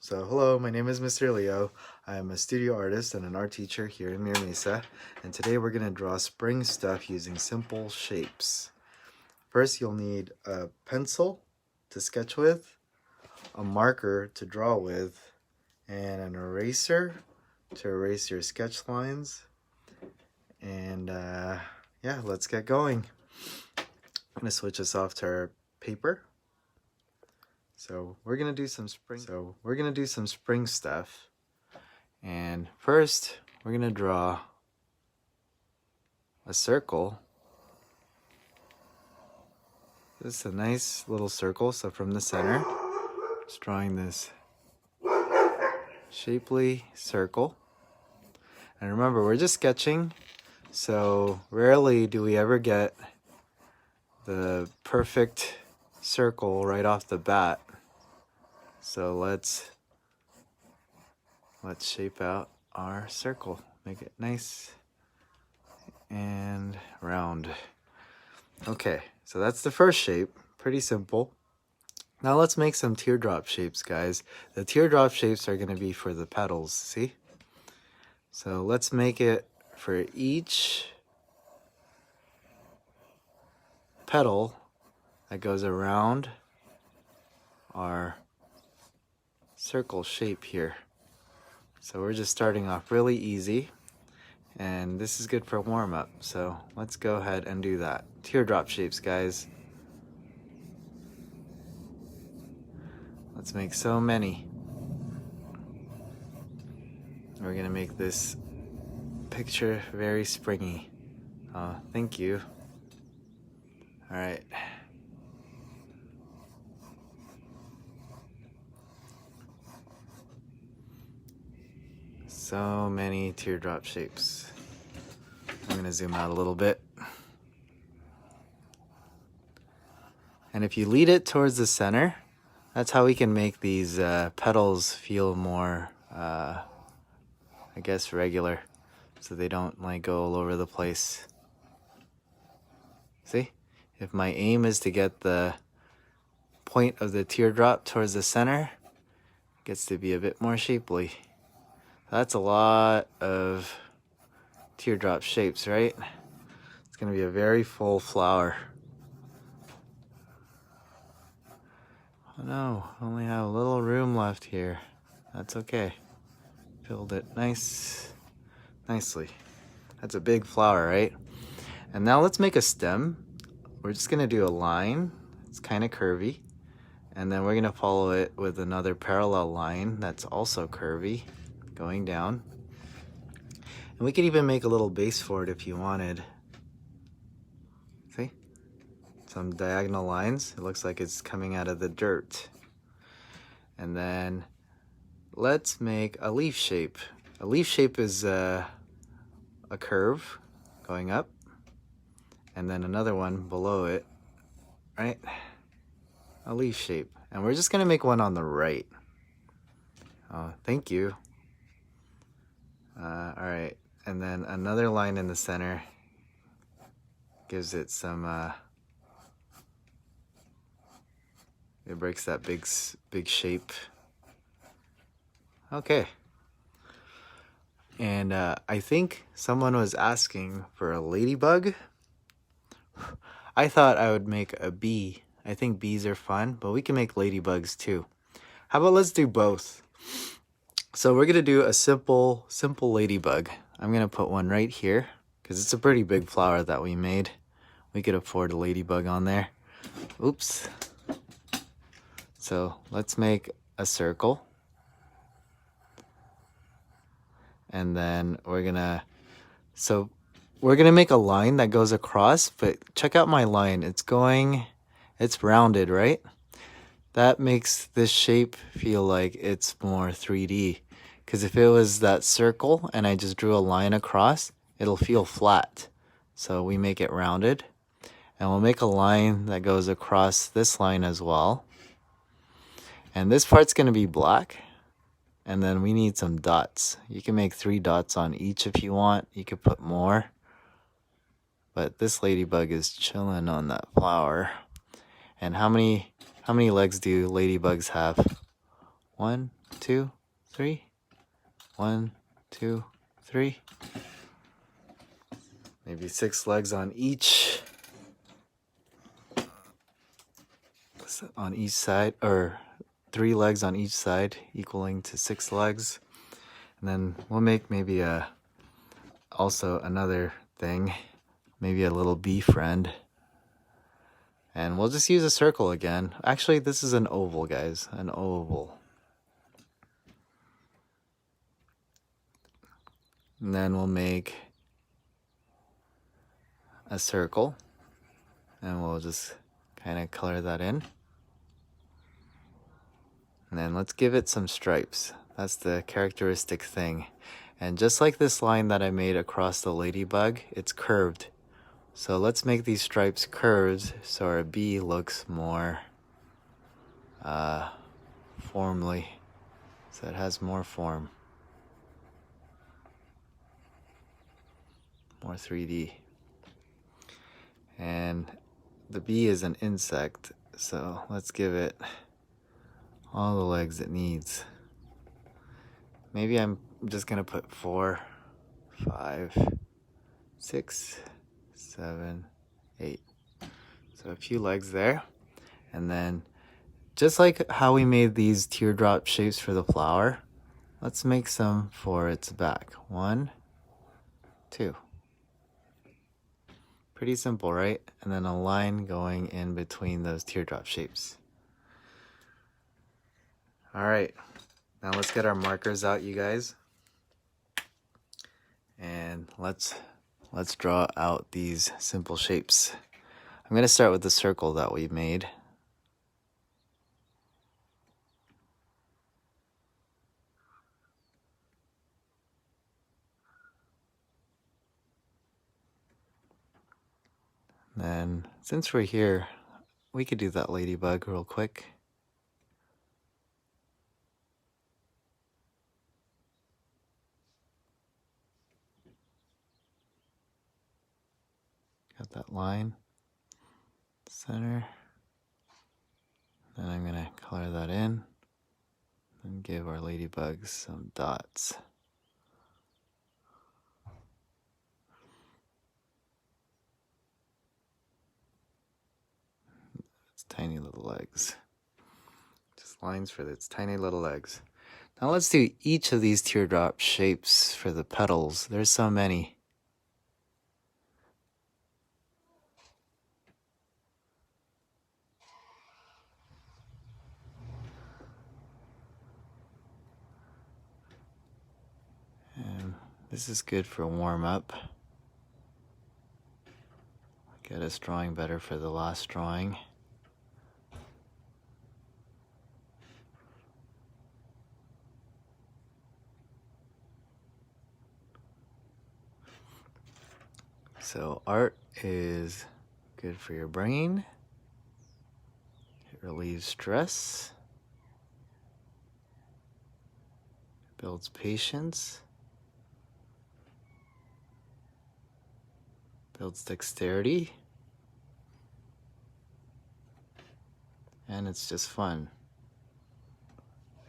So hello, my name is Mr. Leo. I am a studio artist and an art teacher here in Mira Mesa, and today we're going to draw spring stuff using simple shapes. First, you'll need a pencil to sketch with, a marker to draw with, and an eraser to erase your sketch lines. And yeah, let's get going. I'm going to switch this off to our paper. So we're gonna do some spring stuff. And first, we're gonna draw a circle. This is a nice little circle. So from the center, just drawing this shapely circle. And remember, we're just sketching, so rarely do we ever get the perfect circle right off the bat. So let's shape out our circle. Make it nice and round. Okay, so that's the first shape. Pretty simple. Now let's make some teardrop shapes, guys. The teardrop shapes are going to be for the petals, see? So let's make it for each petal that goes around our circle shape here. So we're just starting off really easy, and this is good for warm-up. So let's go ahead and do that. Teardrop shapes, guys. Let's make so many. We're gonna make this picture very springy. Thank you. All right. So many teardrop shapes. I'm gonna zoom out a little bit. And if you lead it towards the center, that's how we can make these petals feel more, I guess, regular, so they don't like go all over the place. See? If my aim is to get the point of the teardrop towards the center, it gets to be a bit more shapely. That's a lot of teardrop shapes, right? It's going to be a very full flower. Oh no, I only have a little room left here. That's okay. Filled it nicely. That's a big flower, right? And now let's make a stem. We're just going to do a line. It's kind of curvy. And then we're going to follow it with another parallel line that's also curvy, going down. And we could even make a little base for it if you wanted. See? Some diagonal lines. It looks like it's coming out of the dirt. And then let's make a leaf shape. A leaf shape is a curve going up, and then another one below it, right? A leaf shape. And we're just gonna make one on the right. Oh, thank you. All right, and then another line in the center gives it some, it breaks that big shape. Okay. And I think someone was asking for a ladybug. I thought I would make a bee. I think bees are fun, but we can make ladybugs too. How about let's do both? So we're gonna do a simple ladybug. I'm gonna put one right here because it's a pretty big flower that we made. We could afford a ladybug on there. Oops. So let's make a circle. And then we're gonna make a line that goes across, but check out my line. It's rounded, right? That makes this shape feel like it's more 3D. Because if it was that circle and I just drew a line across, it'll feel flat. So we make it rounded. And we'll make a line that goes across this line as well. And this part's going to be black. And then we need some dots. You can make 3 dots on each if you want. You could put more. But this ladybug is chilling on that flower. And how many legs do ladybugs have? 1, 2, 3. 1, 2, 3. Maybe 6 legs on each side, or 3 legs on each side, equaling to 6 legs. And then we'll make maybe also another thing, maybe a little bee friend. And we'll just use a circle again. Actually, this is an oval, guys, an oval. And then we'll make a circle, and we'll just kind of color that in. And then let's give it some stripes. That's the characteristic thing. And just like this line that I made across the ladybug, it's curved. So let's make these stripes curved so our bee looks more formally, so it has more form, more 3D. And the bee is an insect, so let's give it all the legs it needs. Maybe I'm just gonna put 4, 5, 6, 7, 8. So a few legs there. And then just like how we made these teardrop shapes for the flower, let's make some for its back. 1, 2. Pretty simple, right? And then a line going in between those teardrop shapes. All right, now let's get our markers out, you guys. And let's draw out these simple shapes. I'm going to start with the circle that we made. Then, since we're here, we could do that ladybug real quick. Got that line, center. Then I'm going to color that in and give our ladybugs some dots. It's tiny little legs. Just lines for its tiny little legs. Now let's do each of these teardrop shapes for the petals. There's so many. And this is good for warm up. Get us drawing better for the last drawing. So art is good for your brain. It relieves stress. Builds patience. Builds dexterity. And it's just fun.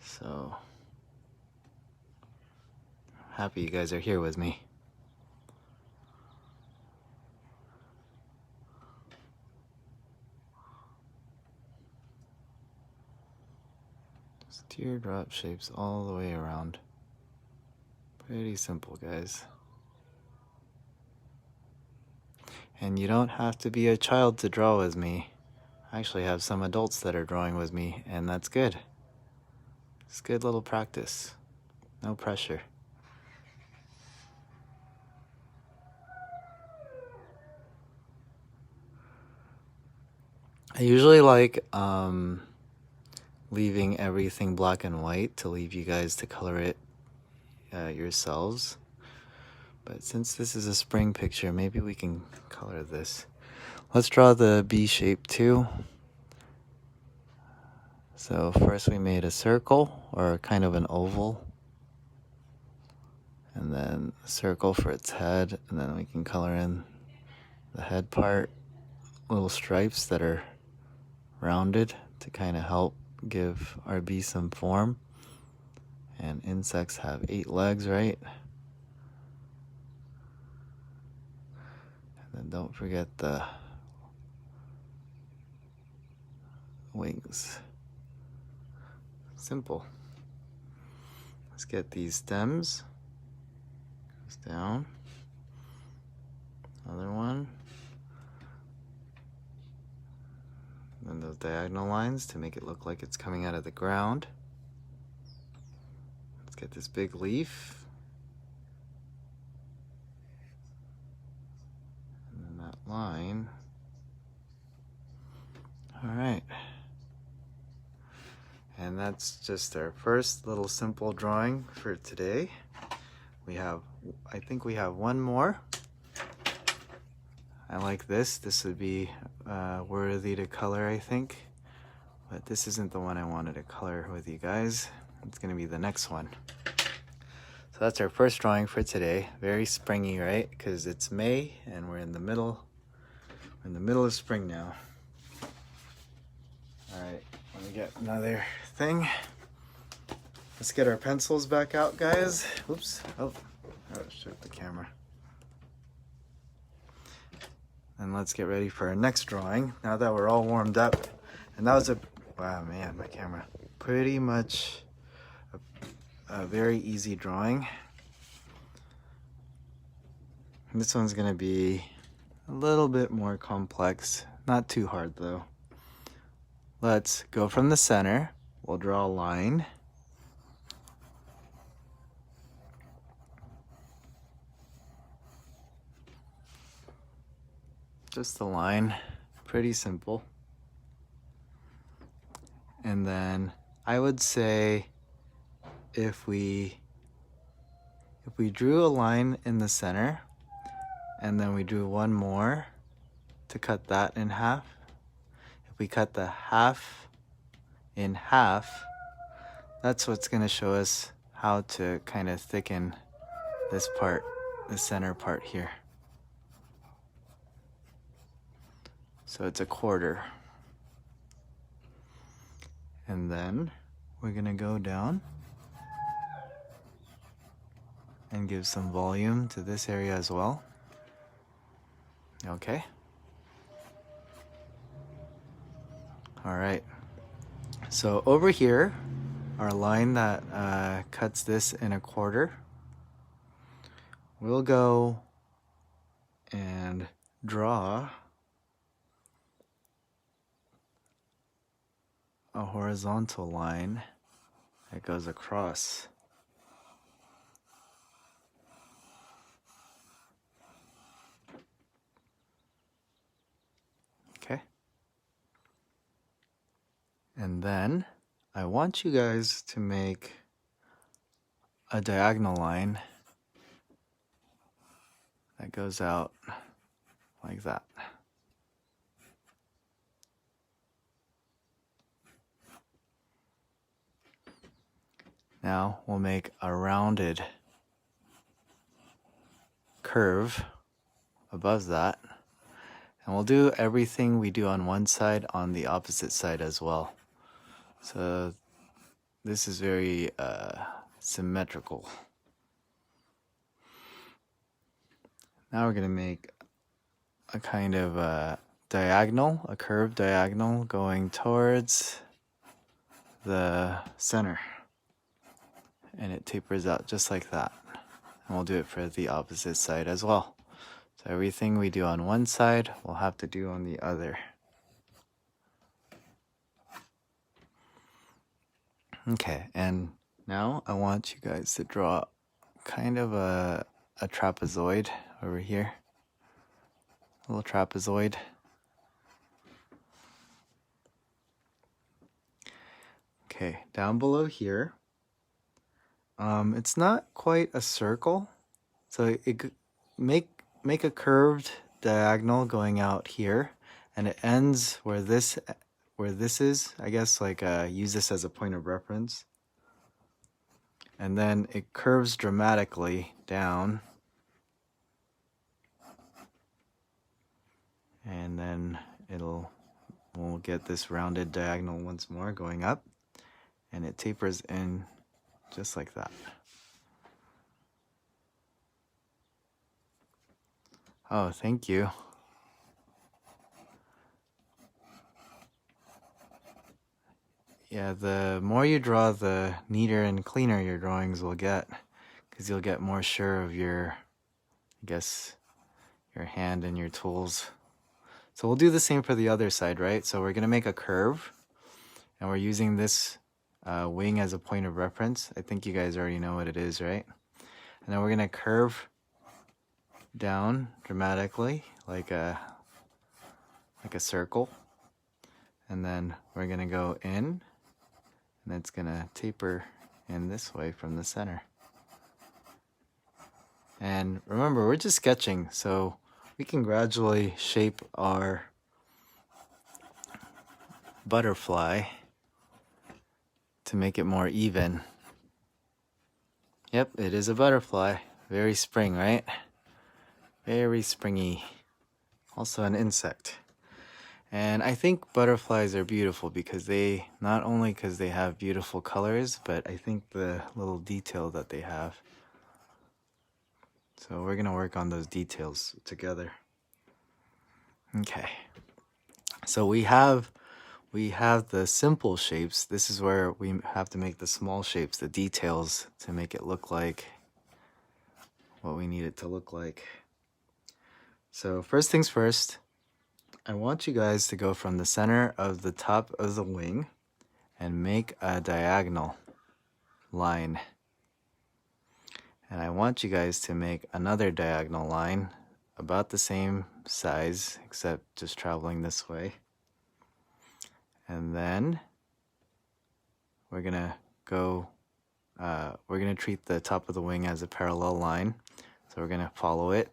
So happy you guys are here with me. Just teardrop shapes all the way around. Pretty simple, guys. And you don't have to be a child to draw with me. I actually have some adults that are drawing with me, and that's good. It's good little practice. No pressure. I usually like leaving everything black and white to leave you guys to color it yourselves. But since this is a spring picture, maybe we can color this. Let's draw the bee shape too. So first we made a circle, or kind of an oval. And then a circle for its head, and then we can color in the head part, little stripes that are rounded to kind of help give our bee some form. insects have 8 legs, right? And then don't forget the wings. Simple. Let's get these stems. Goes down. Another one. And then those diagonal lines to make it look like it's coming out of the ground. Let's get this big leaf. And then that line. All right. And that's just our first little simple drawing for today. I think we have one more. I like this. This would be worthy to color, I think. But this isn't the one I wanted to color with you guys. It's gonna be the next one. So that's our first drawing for today. Very springy, right? Because it's May and we're in the middle of spring now. All right, let me get another thing. Let's get our pencils back out, guys. Oops. Oh, shook the camera. And let's get ready for our next drawing. Now that we're all warmed up. And that was wow, man, my camera. Pretty much a very easy drawing. And this one's gonna be a little bit more complex. Not too hard though. Let's go from the center. We'll draw a line. Just a line, pretty simple. And then I would say if we drew a line in the center and then we drew one more to cut that in half, if we cut the half in half, that's what's going to show us how to kind of thicken this part, the center part here. So it's a quarter. And then we're gonna go down and give some volume to this area as well. Okay. All right. So over here, our line that cuts this in a quarter, we'll go and draw a horizontal line that goes across. Okay. And then I want you guys to make a diagonal line that goes out like that. Now we'll make a rounded curve above that. And we'll do everything we do on one side on the opposite side as well. So this is very symmetrical. Now we're going to make a kind of a diagonal, a curved diagonal going towards the center. And it tapers out just like that. And we'll do it for the opposite side as well. So everything we do on one side, we'll have to do on the other. Okay, and now I want you guys to draw kind of a trapezoid over here. A little trapezoid. Okay, down below here, it's not quite a circle, so it make a curved diagonal going out here, and it ends where this is. I guess like use this as a point of reference, and then it curves dramatically down, and then we'll get this rounded diagonal once more going up, and it tapers in just like that. Oh, thank you. Yeah, the more you draw, the neater and cleaner your drawings will get, because you'll get more sure of your, I guess, your hand and your tools. So we'll do the same for the other side, right? So we're gonna make a curve, and we're using this wing as a point of reference. I think you guys already know what it is, right? And then we're gonna curve down dramatically, like a circle. And then we're gonna go in, and it's gonna taper in this way from the center. And remember, we're just sketching, so we can gradually shape our butterfly to make it more even. Yep, it is a butterfly. Very spring, right? Very springy. Also an insect. And I think butterflies are beautiful because they, not only because they have beautiful colors, but I think the little detail that they have. So we're gonna work on those details together. Okay. So we have the simple shapes. This is where we have to make the small shapes, the details, to make it look like what we need it to look like. So first things first, I want you guys to go from the center of the top of the wing and make a diagonal line. And I want you guys to make another diagonal line about the same size, except just traveling this way. And then we're gonna go, we're gonna treat the top of the wing as a parallel line. So we're gonna follow it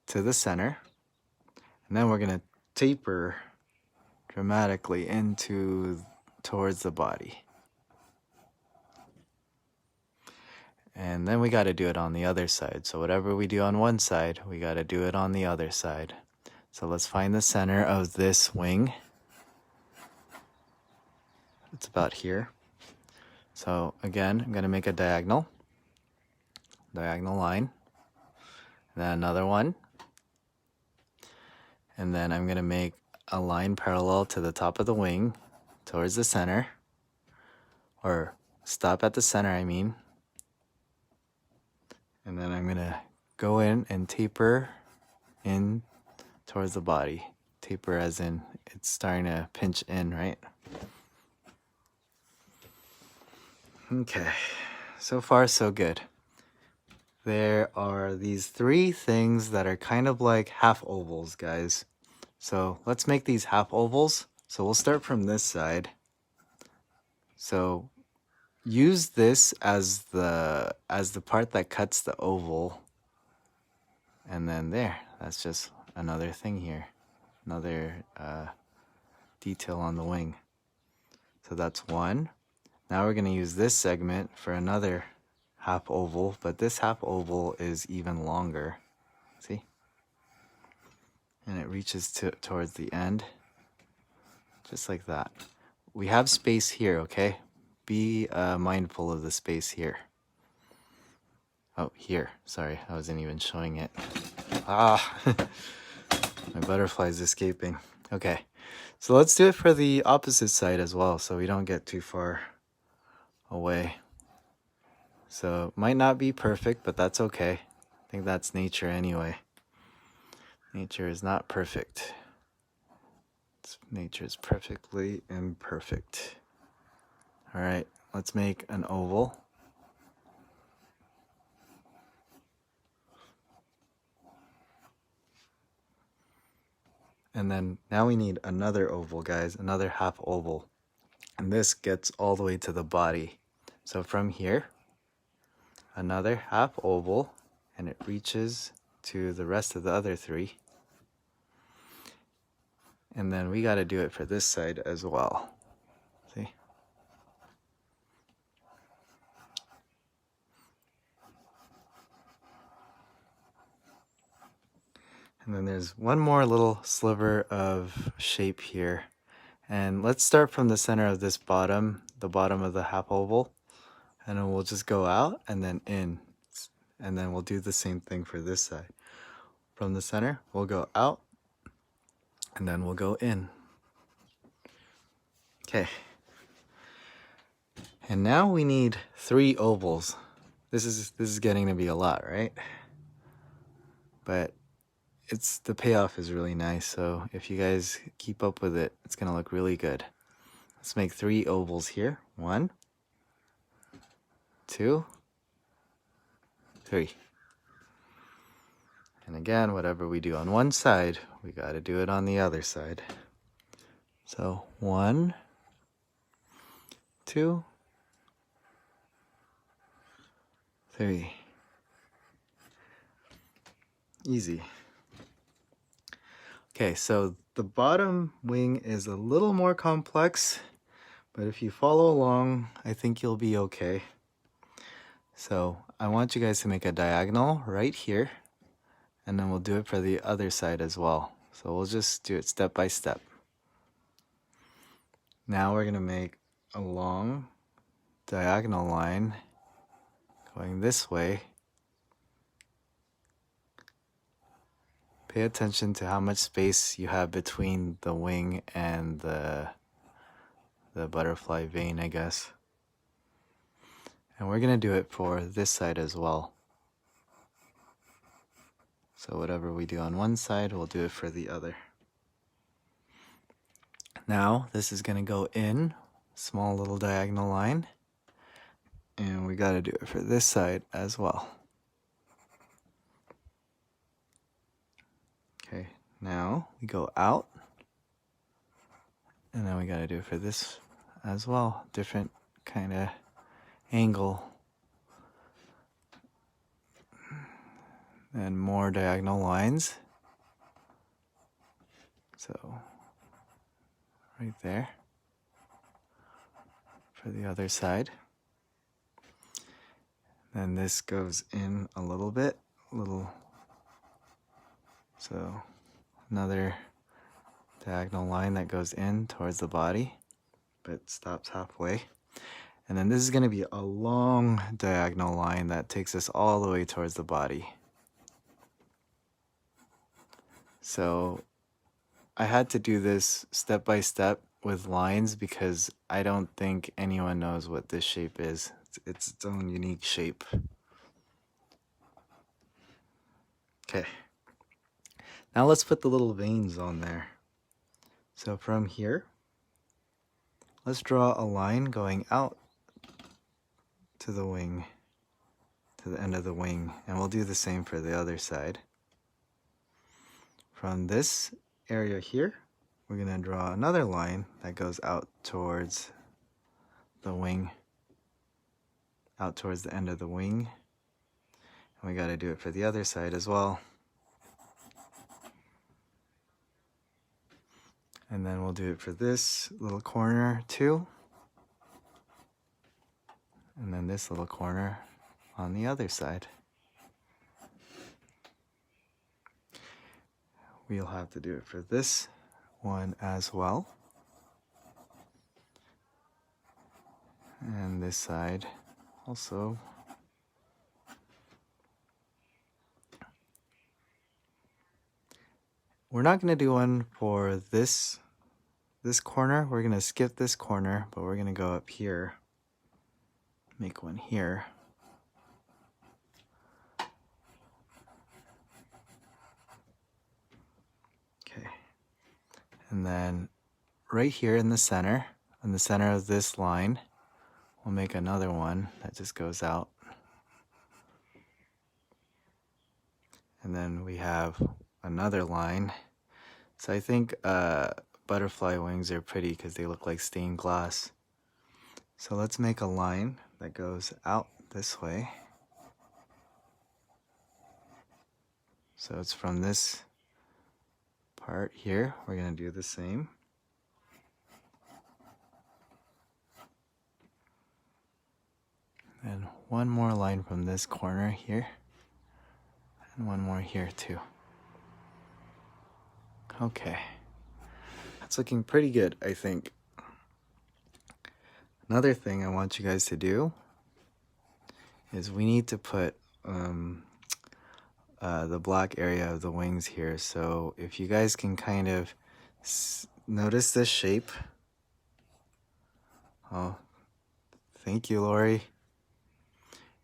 to the center. And then we're gonna taper dramatically towards the body. And then we got to do it on the other side. So whatever we do on one side, we got to do it on the other side. So let's find the center of this wing. It's about here. So again, I'm going to make a diagonal line, and then another one. And then I'm going to make a line parallel to the top of the wing towards the center, or stop at the center, I mean. And then I'm gonna go in and taper in towards the body. Taper as in it's starting to pinch in, right? Okay, so far so good. There are these three things that are kind of like half ovals, guys. So let's make these half ovals. So we'll start from this side. So use this as the part that cuts the oval. And then there, that's just another thing here. Another detail on the wing. So that's one. Now we're going to use this segment for another half oval, but this half oval is even longer. See? And it reaches towards the end. Just like that. We have space here, okay? Be mindful of the space here. Oh, here. Sorry, I wasn't even showing it. Ah, my butterfly's escaping. Okay, so let's do it for the opposite side as well, so we don't get too far away. So it might not be perfect, but that's okay. I think that's nature anyway. Nature is not perfect. Nature is perfectly imperfect. All right, let's make an oval. And then now we need another oval, guys, another half oval. And this gets all the way to the body. So from here, another half oval, and it reaches to the rest of the other three. And then we got to do it for this side as well. See? And then there's one more little sliver of shape here. And let's start from the center of this bottom, the bottom of the half oval. And then we'll just go out and then in. And then we'll do the same thing for this side. From the center, we'll go out and then we'll go in. Okay. And now we need 3 ovals. This is getting to be a lot, right? But the payoff is really nice, so if you guys keep up with it, it's gonna look really good. Let's make 3 ovals here. 1, 2, 3. And again, whatever we do on one side, we gotta do it on the other side. So 1, 2, 3. Easy. Okay, so the bottom wing is a little more complex, but if you follow along, I think you'll be okay. So I want you guys to make a diagonal right here, and then we'll do it for the other side as well. So we'll just do it step by step. Now we're gonna make a long diagonal line going this way. Pay attention to how much space you have between the wing and the butterfly vein, I guess. And we're gonna do it for this side as well. So whatever we do on one side, we'll do it for the other. Now this is gonna go in, small little diagonal line, and we gotta do it for this side as well. Okay, now we go out, and then we gotta do it for this as well. Different kind of angle. And more diagonal lines. So, right there. For the other side. Then this goes in a little bit, so another diagonal line that goes in towards the body, but stops halfway. And then this is going to be a long diagonal line that takes us all the way towards the body. So I had to do this step by step with lines because I don't think anyone knows what this shape is. It's its own unique shape. Okay. Now let's put the little veins on there. So from here, let's draw a line going out to the wing, to the end of the wing, and we'll do the same for the other side. From this area here, we're going to draw another line that goes out towards the wing, out towards the end of the wing, and we got to do it for the other side as well. And then we'll do it for this little corner too. And then this little corner on the other side. We'll have to do it for this one as well. And this side also. We're not going to do one for this corner. We're going to skip this corner, but we're going to go up here. Make one here. Okay. And then right here in the center of this line, we'll make another one that just goes out. And then we have another line. So I think butterfly wings are pretty because they look like stained glass. So let's make a line that goes out this way. So it's from this part here. We're going to do the same. And one more line from this corner here. And one more here too. Okay. It's looking pretty good, I think. Another thing I want you guys to do is we need to put the black area of the wings here. So if you guys can kind of notice this shape. Oh, thank you, Lori.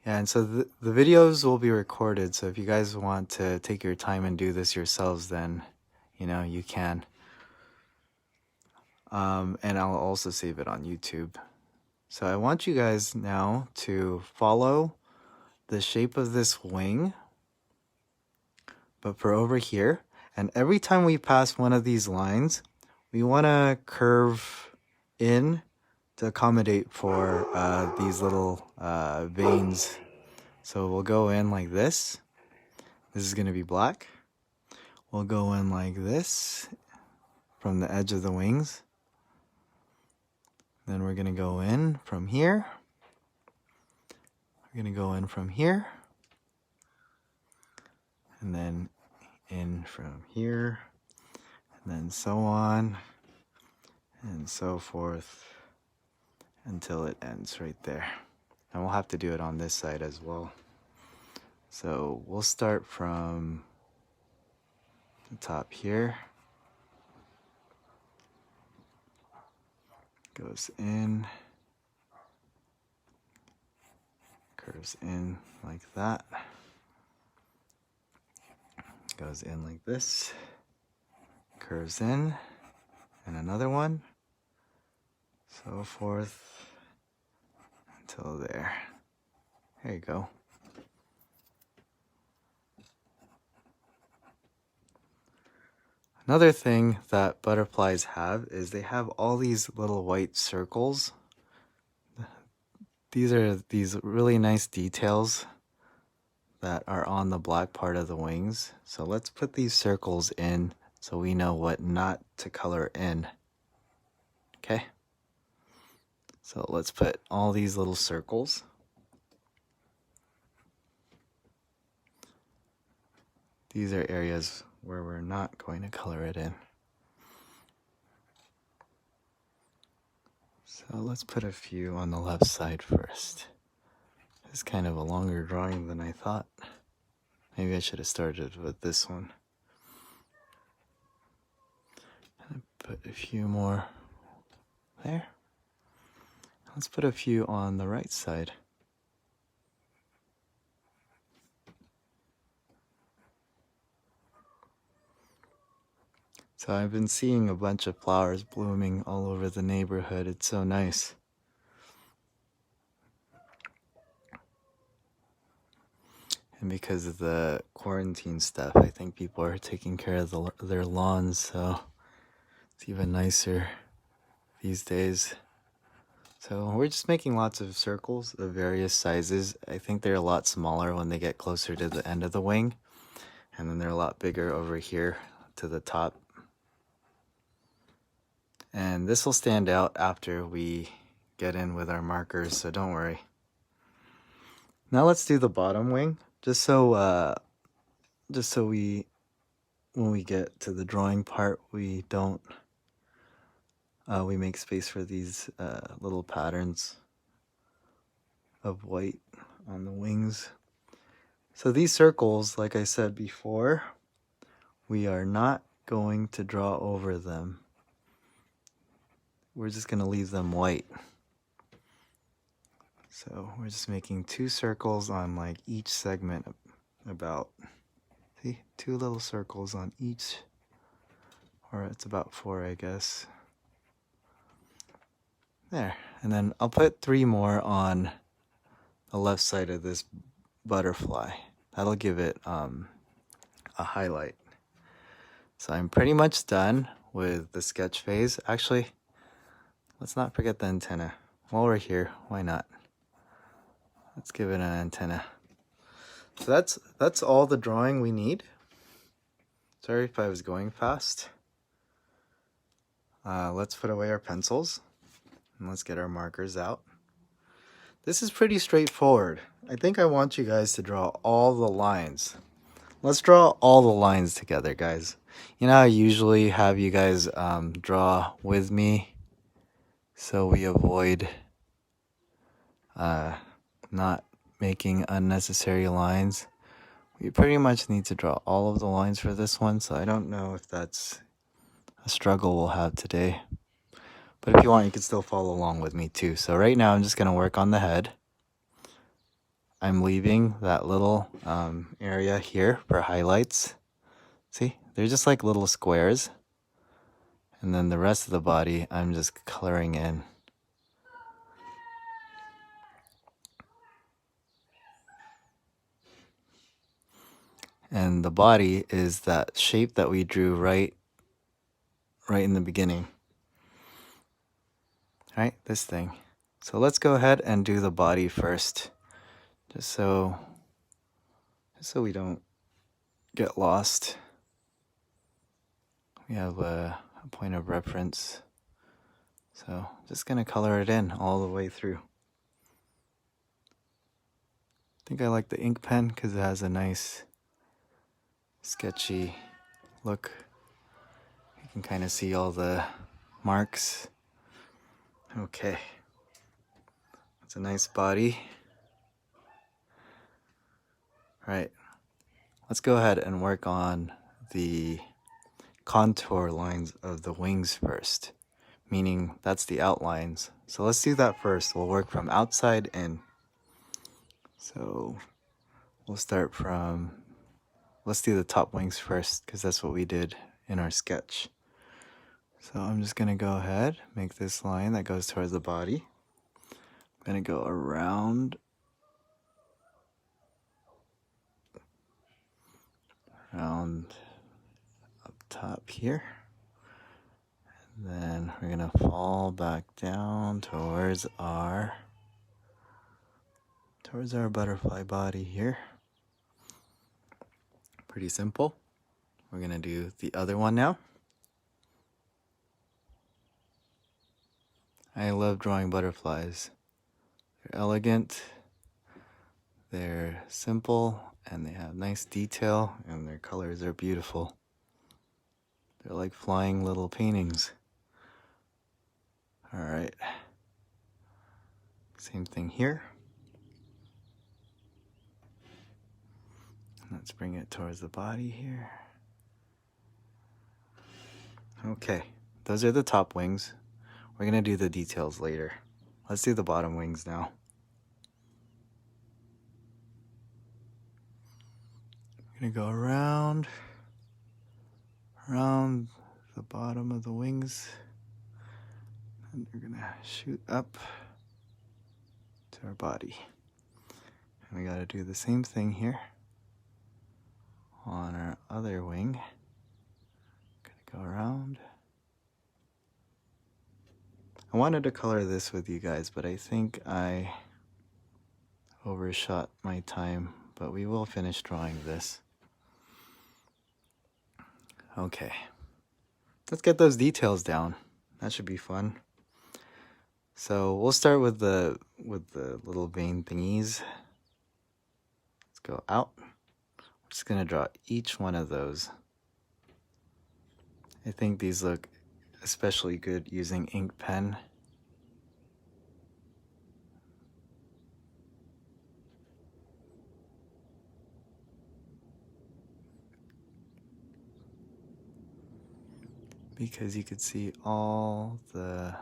Yeah, and so the videos will be recorded. So if you guys want to take your time and do this yourselves, then, you know, you can. And I'll also save it on YouTube. So I want you guys now to follow the shape of this wing, but for over here. And every time we pass one of these lines, we want to curve in to accommodate for these little veins. So we'll go in like this. This is going to be black. We'll go in like this from the edge of the wings. Then we're going to go in from here. We're going to go in from here. And then in from here. And then so on. And so forth. Until it ends right there. And we'll have to do it on this side as well. So we'll start from the top here. Goes in. Curves in like that. Goes in like this. Curves in. And another one. So forth until there. There you go. Another thing that butterflies have is they have all these little white circles. These are these really nice details that are on the black part of the wings. So let's put these circles in so we know what not to color in. Okay? So let's put all these little circles. These are areas where we're not going to color it in. So let's put a few on the left side first. It's kind of a longer drawing than I thought. Maybe I should have started with this one. And put a few more there. Let's put a few on the right side. So I've been seeing a bunch of flowers blooming all over the neighborhood. It's so nice. And because of the quarantine stuff, I think people are taking care of their lawns, so it's even nicer these days. So we're just making lots of circles of various sizes. I think they're a lot smaller when they get closer to the end of the wing. And then they're a lot bigger over here to the top. And this will stand out after we get in with our markers, so don't worry. Now let's do the bottom wing, just so we, when we get to the drawing part, we don't, we make space for these little patterns of white on the wings. So these circles, like I said before, we are not going to draw over them. We're just going to leave them white. So we're just making 2 circles on like each segment about, see, 2 little circles on each, or it's about 4, I guess. There, and then I'll put 3 more on the left side of this butterfly. That'll give it a highlight. So I'm pretty much done with the sketch phase. Actually, let's not forget the antenna. While we're here, why not? Let's give it an antenna. So that's all the drawing we need. Sorry if I was going fast. Let's put away our pencils and let's get our markers out. This is pretty straightforward. I think I want you guys to draw all the lines. Let's draw all the lines together, guys. You know, I usually have you guys draw with me so we avoid not making unnecessary lines. We pretty much need to draw all of the lines for this one, so I don't know if that's a struggle we'll have today. But if you want, you can still follow along with me too. So right now I'm just going to work on the head. I'm leaving that little area here for highlights. See, they're just like little squares. And then the rest of the body, I'm just coloring in. And the body is that shape that we drew right in the beginning. Right, this thing. So let's go ahead and do the body first, just so we don't get lost. We have a point of reference. So just gonna color it in all the way through. I think I like the ink pen because it has a nice sketchy look. You can kind of see all the marks. Okay, it's a nice body. All right, let's go ahead and work on the contour lines of the wings first, meaning that's the outlines. So let's do that first. We'll work from outside in. So we'll start from, let's do the top wings first because that's what we did in our sketch. So I'm just gonna go ahead, make this line that goes towards the body. I'm gonna go around up top here. And then we're gonna fall back down towards our butterfly body here. Pretty simple. We're gonna do the other one now. I love drawing butterflies. They're elegant, they're simple, and they have nice detail, and their colors are beautiful. They're like flying little paintings. All right. Same thing here. Let's bring it towards the body here. Okay, those are the top wings. We're gonna do the details later. Let's do the bottom wings now. I'm gonna go around the bottom of the wings, and we're gonna shoot up to our body. And we gotta do the same thing here on our other wing. Gonna go around. I wanted to color this with you guys, but I think I overshot my time, but we will finish drawing this. Okay, let's get those details down. That should be fun. So we'll start with the little vein thingies. Let's go out. I'm just gonna draw each one of those. I think these look especially good using ink pen. Because you could see all the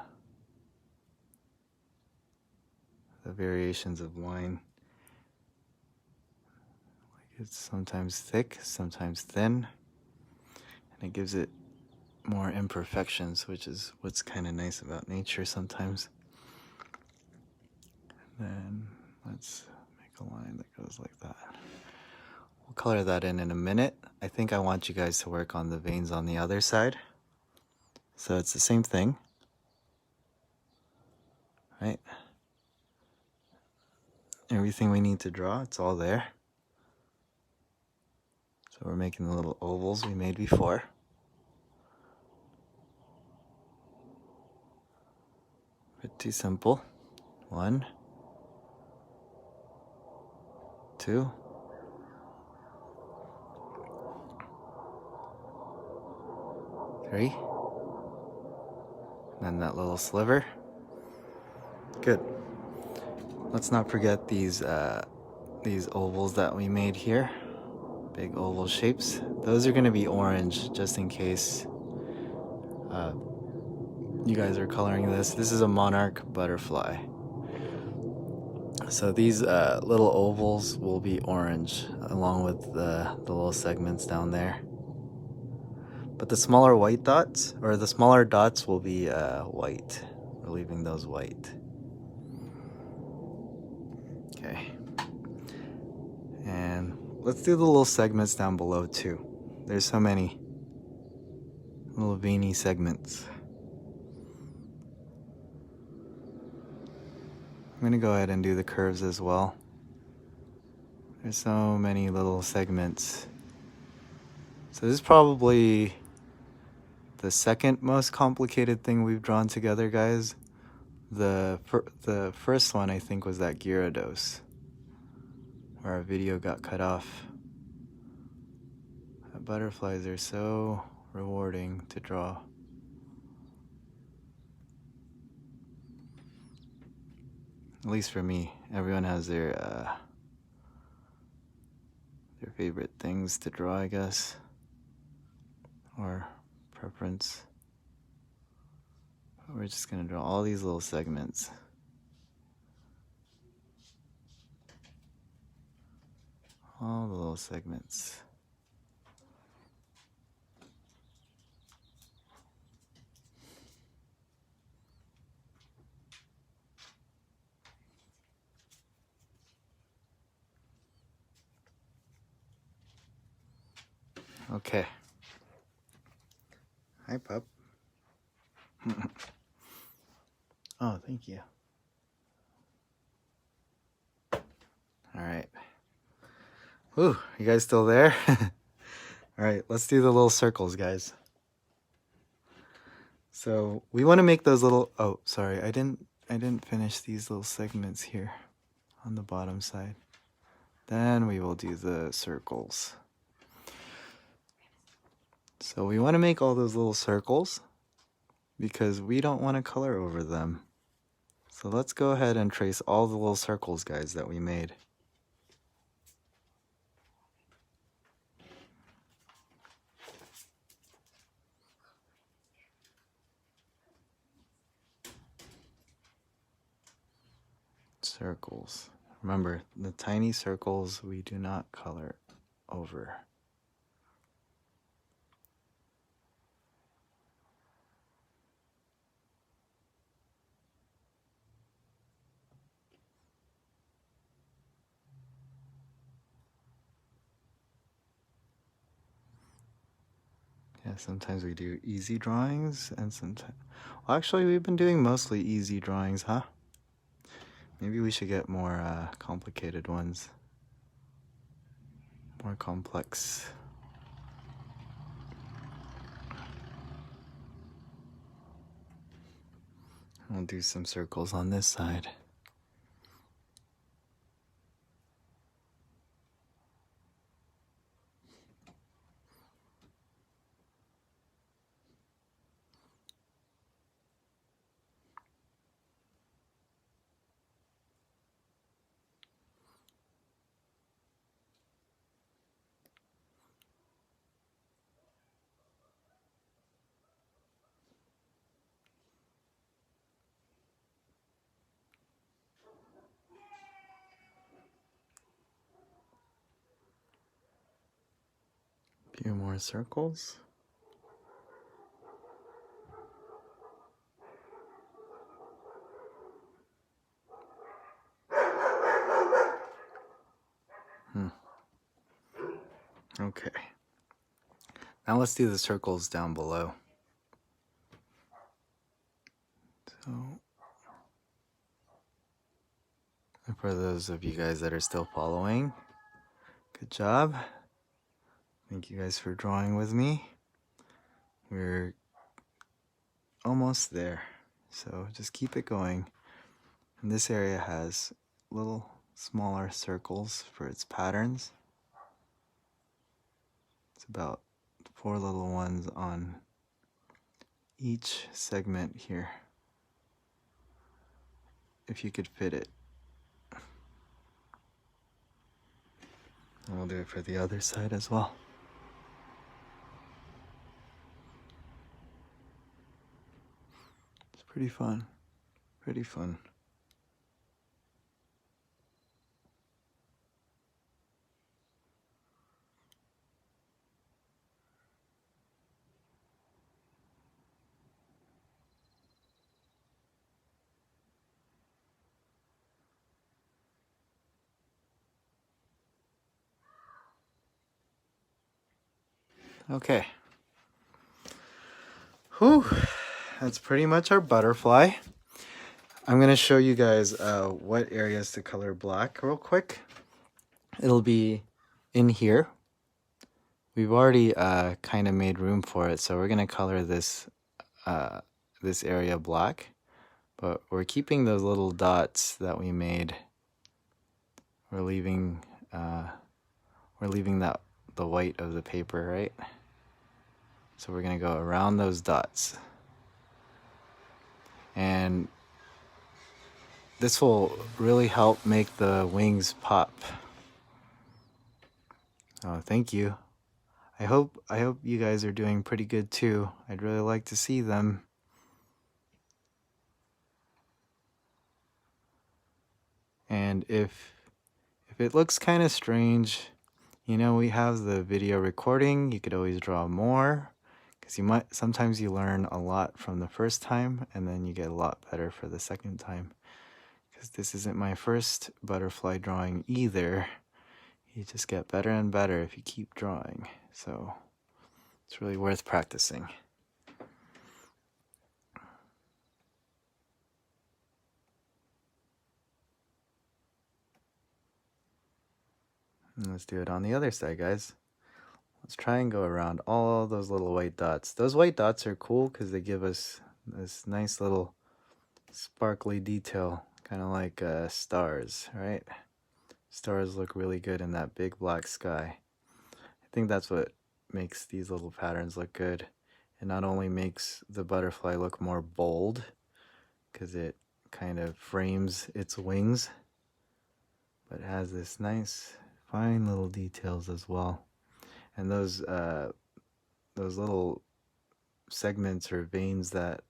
variations of line. Like it's sometimes thick, sometimes thin, and it gives it more imperfections, which is what's kind of nice about nature sometimes. And then let's make a line that goes like that. We'll color that in a minute. I think I want you guys to work on the veins on the other side. So it's the same thing, right? Everything we need to draw, it's all there. So we're making the little ovals we made before. Pretty simple. 1, 2, 3. And then that little sliver. Good. Let's not forget these ovals that we made here. Big oval shapes. Those are going to be orange, just in case you guys are coloring this. This is a monarch butterfly. So these little ovals will be orange, along with the little segments down there. But the smaller white dots, or the smaller dots, will be white. We're leaving those white. Okay. And let's do the little segments down below too. There's so many little veiny segments. I'm gonna go ahead and do the curves as well. There's so many little segments. So this is probably the second most complicated thing we've drawn together, guys. The first one, I think, was that Gyarados, where our video got cut off. Butterflies are so rewarding to draw. At least for me. Everyone has their favorite things to draw, I guess, or preference. But we're just gonna draw all these little segments. All the little segments. Okay. Hi, pup. Oh, thank you. All right. Ooh, you guys still there? All right, let's do the little circles, guys. So we want to make those little, oh, sorry, I didn't finish these little segments here on the bottom side. Then we will do the circles. So we want to make all those little circles because we don't want to color over them. So let's go ahead and trace all the little circles, guys, that we made. Circles. Remember, the tiny circles we do not color over. Yeah, sometimes we do easy drawings, and sometimes... Well, actually, we've been doing mostly easy drawings, huh? Maybe we should get more complicated ones. More complex. I'll do some circles on this side. A few more circles. Okay. Now let's do the circles down below. So, for those of you guys that are still following, good job. Thank you guys for drawing with me. We're almost there, so just keep it going. And this area has little smaller circles for its patterns. It's about 4 little ones on each segment here, if you could fit it. And we'll do it for the other side as well. It's pretty fun, pretty fun. Okay. Whew. That's pretty much our butterfly. I'm going to show you guys what areas to color black real quick. It'll be in here. We've already kind of made room for it, so we're going to color this this area black. But we're keeping those little dots that we made. We're leaving that the white of the paper, right? So we're going to go around those dots. And this will really help make the wings pop. Oh, thank you. I hope you guys are doing pretty good too. I'd really like to see them. And if it looks kind of strange, you know, we have the video recording. You could always draw more, because sometimes you learn a lot from the first time and then you get a lot better for the second time. Because this isn't my first butterfly drawing either. You just get better and better if you keep drawing. So it's really worth practicing. And let's do it on the other side, guys. Let's try and go around all those little white dots. Those white dots are cool because they give us this nice little sparkly detail, kind of like stars, right? Stars look really good in that big black sky. I think that's what makes these little patterns look good. It not only makes the butterfly look more bold, because it kind of frames its wings, but has this nice, fine little details as well. And those little segments or veins that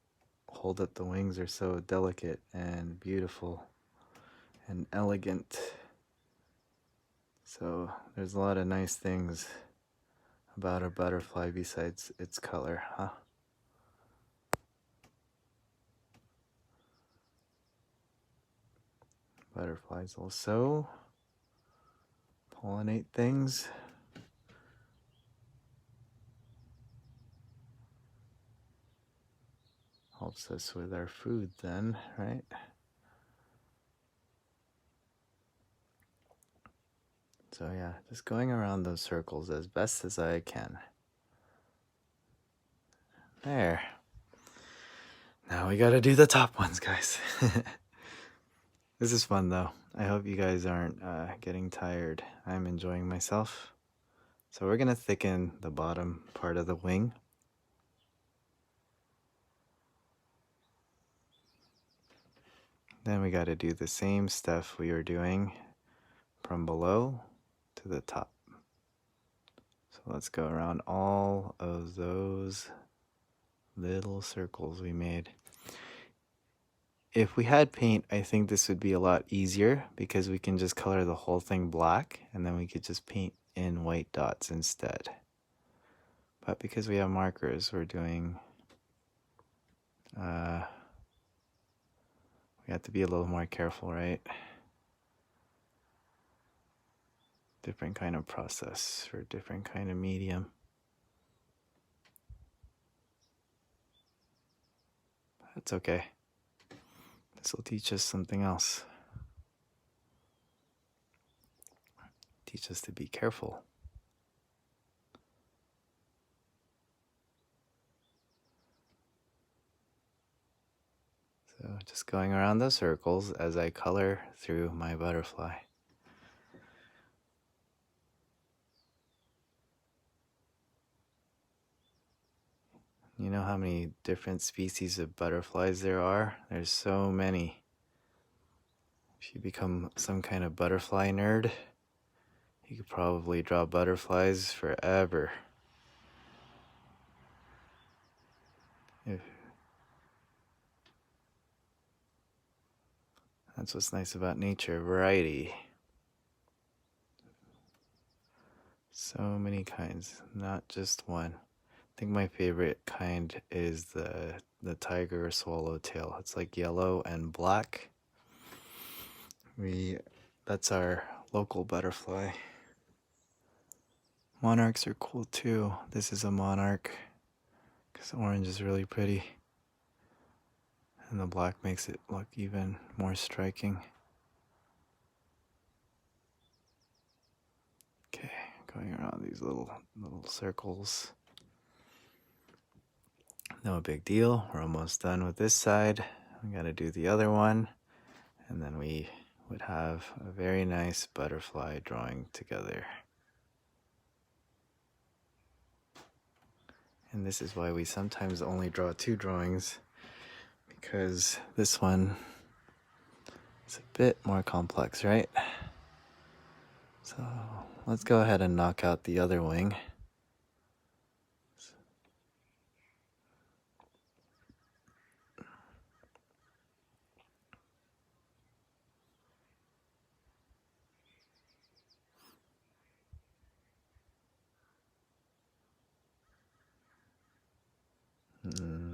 hold up the wings are so delicate and beautiful and elegant. So there's a lot of nice things about a butterfly besides its color, huh? Butterflies also pollinate things. Helps us with our food then, right? So yeah, just going around those circles as best as I can. There. Now we gotta do the top ones, guys. This is fun though. I hope you guys aren't getting tired. I'm enjoying myself. So we're gonna thicken the bottom part of the wing. Then we gotta do the same stuff we were doing from below to the top. So let's go around all of those little circles we made. If we had paint, I think this would be a lot easier because we can just color the whole thing black and then we could just paint in white dots instead. But because we have markers, we're doing, we have to be a little more careful, right? Different kind of process for different kind of medium. That's okay. This will teach us something else. Teach us to be careful. So just going around the circles as I color through my butterfly. You know how many different species of butterflies there are? There's so many. If you become some kind of butterfly nerd, you could probably draw butterflies forever. That's what's nice about nature, variety. So many kinds, not just one. I think my favorite kind is the tiger swallowtail. It's like yellow and black. That's our local butterfly. Monarchs are cool too. This is a monarch because orange is really pretty. And the black makes it look even more striking. Okay, going around these little circles. No big deal. We're almost done with this side. We gotta do the other one. And then we would have a very nice butterfly drawing together. And this is why we sometimes only draw 2 drawings, because this one is a bit more complex, right? So let's go ahead and knock out the other wing.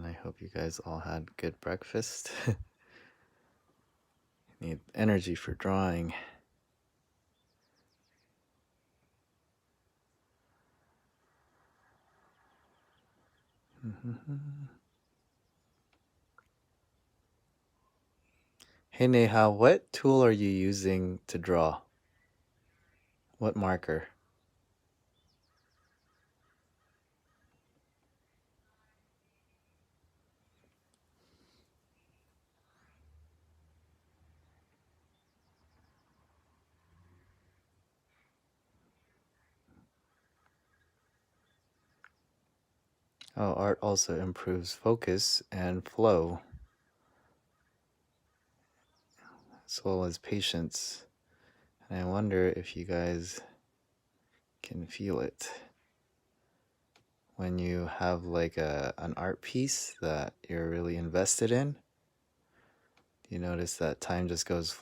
I hope you guys all had good breakfast. Need energy for drawing. Hey Neha, what tool are you using to draw? What marker? Oh, art also improves focus and flow, as well as patience. And I wonder if you guys can feel it. When you have like an art piece that you're really invested in, you notice that time just goes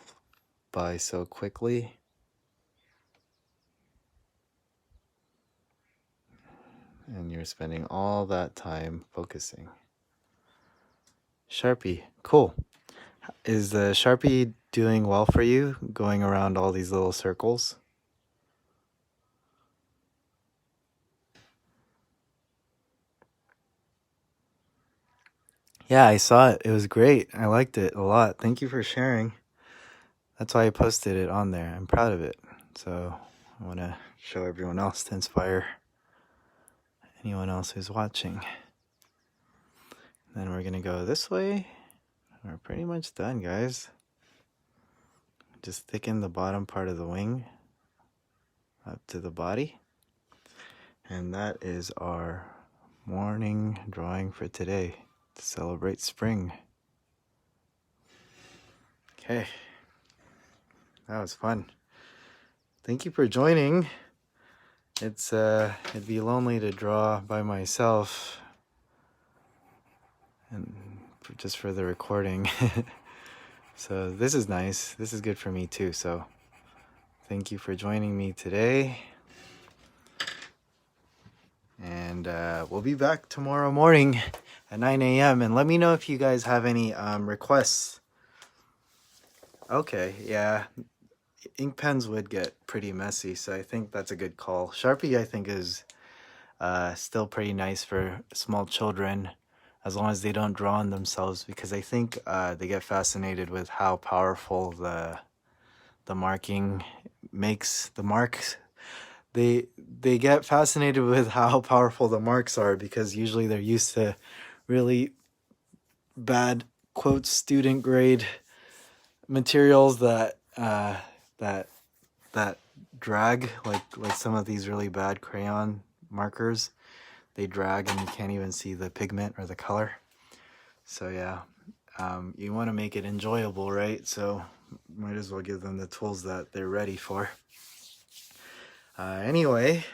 by so quickly. And you're spending all that time focusing. Sharpie, cool. Is the Sharpie doing well for you, going around all these little circles? Yeah, I saw it. It was great. I liked it a lot. Thank you for sharing. That's why I posted it on there. I'm proud of it. So I want to show everyone else to inspire anyone else who's watching. Then we're going to go this way. We're pretty much done, guys. Just thicken the bottom part of the wing up to the body. And that is our morning drawing for today to celebrate spring. Okay. That was fun. Thank you for joining. It'd be lonely to draw by myself and just for the recording. So this is nice. This is good for me too. So thank you for joining me today. And we'll be back tomorrow morning at 9 a.m. And let me know if you guys have any requests. Okay, yeah. Ink pens would get pretty messy, so I think that's a good call. Sharpie, I think, is still pretty nice for small children, as long as they don't draw on themselves, because I think they get fascinated with how powerful the marking makes the marks. They get fascinated with how powerful the marks are, because usually they're used to really bad, quote, student grade materials that that drag, like some of these really bad crayon markers. they drag and you can't even see the pigment or the color. So yeah, you want to make it enjoyable, right? So might as well give them the tools that they're ready for. Anyway,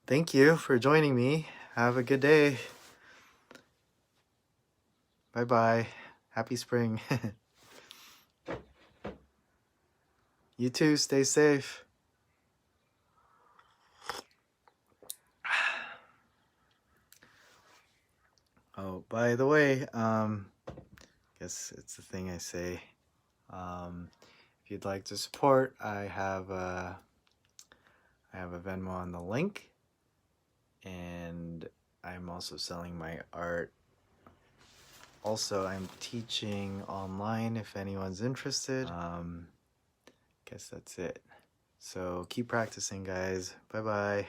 thank you for joining me. Have a good day. Bye-bye. Happy spring. You too, stay safe. Oh, by the way, guess it's the thing I say. If you'd like to support, I have a Venmo on the link, and I'm also selling my art. Also, I'm teaching online if anyone's interested. Guess that's it. So keep practicing, guys. Bye-bye.